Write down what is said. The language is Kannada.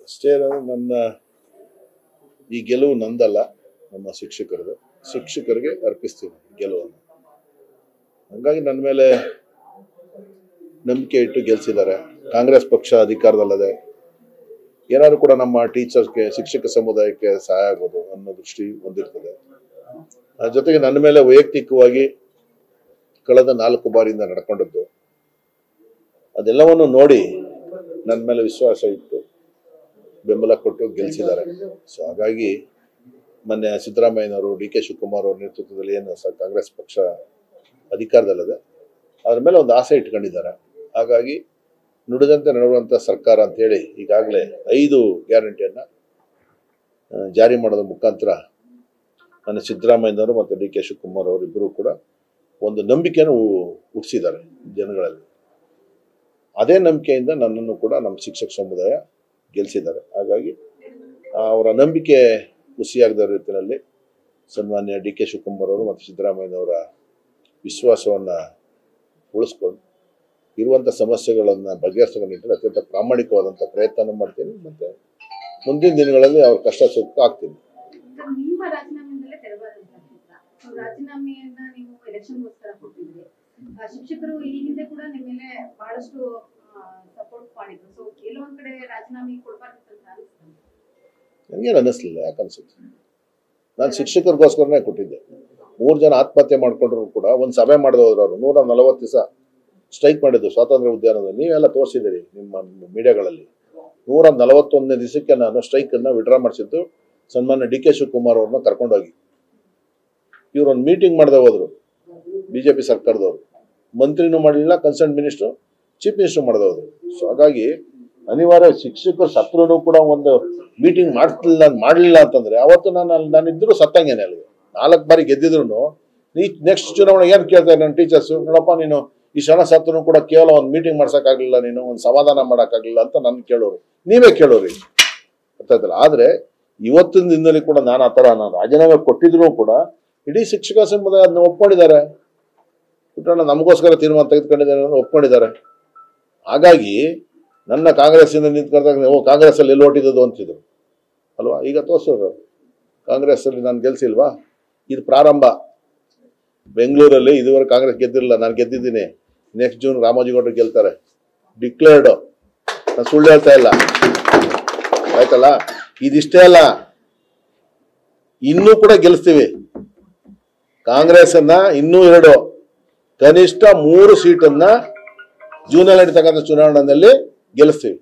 ಅಷ್ಟೇ ನನ್ನ ಈ ಗೆಲುವು ನಂದಲ್ಲ, ನಮ್ಮ ಶಿಕ್ಷಕರಿಗೆ ಅರ್ಪಿಸ್ತೀನಿ ಗೆಲುವನ್ನು. ಹಂಗಾಗಿ ನನ್ನ ಮೇಲೆ ನಂಬಿಕೆ ಇಟ್ಟು ಗೆಲ್ಸಿದ್ದಾರೆ. ಕಾಂಗ್ರೆಸ್ ಪಕ್ಷ ಅಧಿಕಾರದಲ್ಲದೆ ಏನಾದ್ರು ಕೂಡ ನಮ್ಮ ಟೀಚರ್ಸ್ಗೆ, ಶಿಕ್ಷಕ ಸಮುದಾಯಕ್ಕೆ ಸಹಾಯ ಆಗ್ಬೋದು ಅನ್ನೋ ದೃಷ್ಟಿ ಹೊಂದಿರ್ತದೆ. ಅದ್ರ ಜೊತೆಗೆ ನನ್ನ ಮೇಲೆ ವೈಯಕ್ತಿಕವಾಗಿ ಕಳೆದ 4 ಬಾರಿಯಿಂದ ನಡ್ಕೊಂಡದ್ದು ಅದೆಲ್ಲವನ್ನು ನೋಡಿ ನನ್ನ ಮೇಲೆ ವಿಶ್ವಾಸ ಇಟ್ಟು ಬೆಂಬಲ ಕೊಟ್ಟು ಗೆಲ್ಸಿದ್ದಾರೆ. ಸೊ ಹಾಗಾಗಿ ಮೊನ್ನೆ ಸಿದ್ದರಾಮಯ್ಯನವರು, ಡಿ.ಕೆ. ಶಿವಕುಮಾರ್ ಅವರ ನೇತೃತ್ವದಲ್ಲಿ ಏನು ಕಾಂಗ್ರೆಸ್ ಪಕ್ಷ ಅಧಿಕಾರದಲ್ಲದೆ ಅದ್ರ ಮೇಲೆ ಒಂದು ಆಸೆ ಇಟ್ಕೊಂಡಿದ್ದಾರೆ. ಹಾಗಾಗಿ ನುಡಿದಂತೆ ನಡೆಯುವಂಥ ಸರ್ಕಾರ ಅಂತ ಹೇಳಿ ಈಗಾಗಲೇ 5 ಗ್ಯಾರಂಟಿಯನ್ನು ಜಾರಿ ಮಾಡೋದ್ರ ಮುಖಾಂತರ ನನ್ನ ಸಿದ್ದರಾಮಯ್ಯನವರು ಮತ್ತು ಡಿ.ಕೆ. ಶಿವಕುಮಾರ್ ಅವರಿಬ್ಬರು ಕೂಡ ಒಂದು ನಂಬಿಕೆಯನ್ನು ಹುಟ್ಟಿಸಿದ್ದಾರೆ ಜನಗಳಲ್ಲಿ. ಅದೇ ನಂಬಿಕೆಯಿಂದ ನನ್ನನ್ನು ಕೂಡ ನಮ್ಮ ಶಿಕ್ಷಕ ಸಮುದಾಯ ಗೆಲ್ಲಿಸಿದ್ದಾರೆ. ಹಾಗಾಗಿ ಅವರ ನಂಬಿಕೆ ಹುಸಿಯಾಗದ ರೀತಿಯಲ್ಲಿ ಸನ್ಮಾನ್ಯ ಡಿ.ಕೆ. ಶಿವಕುಮಾರ್ ಅವರು ಮತ್ತು ಸಿದ್ದರಾಮಯ್ಯನವರ ವಿಶ್ವಾಸವನ್ನು ಉಳಿಸ್ಕೊಂಡು ಇರುವಂಥ ಸಮಸ್ಯೆಗಳನ್ನು ಬಗೆಹರಿಸೋ ನಿಟ್ಟಿನಲ್ಲಿ ಅತ್ಯಂತ ಪ್ರಾಮಾಣಿಕವಾದಂಥ ಪ್ರಯತ್ನ ಮಾಡ್ತೀನಿ. ಮತ್ತು ಮುಂದಿನ ದಿನಗಳಲ್ಲಿ ಅವ್ರ ಕಷ್ಟ ಸುಖ ಆಗ್ತೀನಿ. ನಿಮ್ಮ ರಾಜೀನಾಮೆಯಿಂದಲೇ ತೆರವಾದಂತಹ ರಾಜೀನಾಮೆಯನ್ನ ನೀವು ಎಲೆಕ್ಷನ್ಗೋಸ್ಕರ ಕೊಟ್ಟಿದ್ರಿ. ಶಿಕ್ಷಕರು ಈ ಹಿಂದೆ ಕೂಡ ನಿಮ್ಮ ಮೇಲೆ ಬಹಳಷ್ಟು ಸಪೋರ್ಟ್ ಮಾಡಿದ್ರು. ಸೊ ಕೆಲವೊಂದ್ ಕಡೆ ರಾಜೀನಾಮೆ ಕೊಡಬಾರ್ದು ಅಂತ ಅನಿಸ್ತದೆ. ನನಗೇನು ಅನ್ನಿಸ್ಲಿಲ್ಲ. ಯಾಕೆ ಅನ್ಸುತ್ತೆ, ನಾನು ಶಿಕ್ಷಕರಿಗೋಸ್ಕರನೇ ಕೊಟ್ಟಿದ್ದೆ. 3 ಜನ ಆತ್ಮಹತ್ಯೆ ಮಾಡ್ಕೊಂಡ್ರು ಕೂಡ ಒಂದು ಸಭೆ ಮಾಡಿದ ಹೋದ್ರು. ಅವರು 140 ದಿವಸ ಸ್ಟ್ರೈಕ್ ಮಾಡಿದ್ದು ಸ್ವಾತಂತ್ರ್ಯ ಉದ್ಯಾನದಲ್ಲಿ. ನೀವೆಲ್ಲ ತೋರಿಸಿದ್ದೀರಿ ನಿಮ್ಮ ಮೀಡಿಯಾಗಳಲ್ಲಿ. 141ನೇ ದಿವಸಕ್ಕೆ ನಾನು ಸ್ಟ್ರೈಕನ್ನು ವಿಡ್ರಾ ಮಾಡಿಸಿದ್ದು ಸನ್ಮಾನ್ಯ ಡಿ.ಕೆ. ಶಿವಕುಮಾರ್ ಅವ್ರನ್ನ ಕರ್ಕೊಂಡೋಗಿ. ಇವ್ರೊಂದು ಮೀಟಿಂಗ್ ಮಾಡದೆ ಹೋದ್ರು BJP ಸರ್ಕಾರದವರು. ಮಂತ್ರಿನೂ ಮಾಡಲಿಲ್ಲ, ಕನ್ಸರ್ನ್ ಮಿನಿಸ್ಟ್ರು, ಚೀಫ್ ಮಿನಿಸ್ಟರ್ ಮಾಡದೆ ಹೋದ್ರು. ಸೊ ಹಾಗಾಗಿ ಅನಿವಾರ್ಯ ಶಿಕ್ಷಕರು ಸತ್ರೂ ಕೂಡ ಒಂದು ಮೀಟಿಂಗ್ ಮಾಡಲಿಲ್ಲ ಅಂತಂದ್ರೆ ಅವತ್ತು ನಾನಿದ್ರು ಸತ್ತಂಗೇನೆ. ಅಲ್ಲಿ 4 ಬಾರಿ ಗೆದ್ದಿದ್ರು ನೀ ನೆಕ್ಸ್ಟ್ ಚುನಾವಣೆ ಏನು ಕೇಳ್ತಾರೆ ನನ್ನ ಟೀಚರ್ಸು, ನೋಡಪ್ಪ ನೀನು ಈ ಕ್ಷಣ ಸತ್ರು ಕೂಡ ಕೇವಲ ಒಂದು ಮೀಟಿಂಗ್ ಮಾಡ್ಸೋಕ್ಕಾಗಲಿಲ್ಲ, ನೀನು ಒಂದು ಸಮಾಧಾನ ಮಾಡೋಕ್ಕಾಗಲಿಲ್ಲ ಅಂತ ನನ್ನ ಕೇಳೋರು. ನೀವೇ ಕೇಳೋರಿ, ಗೊತ್ತಾಯ್ತಲ್ಲ. ಆದರೆ ಇವತ್ತಿನ ದಿನದಲ್ಲಿ ಕೂಡ ನಾನು ಆ ಥರ ರಾಜೀನಾಮೆ ಕೊಟ್ಟಿದ್ರು ಕೂಡ ಇಡೀ ಶಿಕ್ಷಕ ಸಮುದಾಯ ಅದನ್ನ ಒಪ್ಕೊಂಡಿದ್ದಾರೆ. ಪುಟ್ಟಣ್ಣ ನಮಗೋಸ್ಕರ ತೀರ್ಮಾನ ತೆಗೆದುಕೊಂಡಿದ್ದಾರೆ ಅನ್ನೋದು ಒಪ್ಕೊಂಡಿದ್ದಾರೆ. ಹಾಗಾಗಿ ನನ್ನ ಕಾಂಗ್ರೆಸ್ಸಿಂದ ನಿಂತ್ಕೊಂಡಾಗ ಕಾಂಗ್ರೆಸ್ಸಲ್ಲಿ ಎಲ್ಲಿ ಓಟಿದ್ದು ಅಂತಿದ್ರು ಅಲ್ವಾ. ಈಗ ತೋರಿಸೋರು ಕಾಂಗ್ರೆಸ್ಸಲ್ಲಿ ನಾನು ಗೆಲ್ಸಿಲ್ವಾ. ಇದು ಪ್ರಾರಂಭ. ಬೆಂಗಳೂರಲ್ಲಿ ಇದುವರೆಗೆ ಕಾಂಗ್ರೆಸ್ ಗೆದ್ದಿರಲಿಲ್ಲ, ನಾನು ಗೆದ್ದಿದ್ದೀನಿ. ನೆಕ್ಸ್ಟ್ ಜೂನ್ ರಾಮೋಜಿಗೌಡರು ಗೆಲ್ತಾರೆ, ಡಿಕ್ಲೇರ್ಡ್. ನಾನು ಸುಳ್ಳು ಹೇಳ್ತಾ ಇಲ್ಲ, ಆಯ್ತಲ್ಲ. ಇದಿಷ್ಟೇ ಅಲ್ಲ, ಇನ್ನೂ ಕೂಡ ಗೆಲ್ಲಿಸ್ತೀವಿ ಕಾಂಗ್ರೆಸ್ ಅನ್ನ. ಇನ್ನೂ 2 ಕನಿಷ್ಠ 3 ಸೀಟನ್ನ ಜೂನಲ್ಲಿ ನಡೀತಕ್ಕಂಥ ಚುನಾವಣೆಯಲ್ಲಿ ಗೆಲ್ಲಿಸ್ತೀವಿ.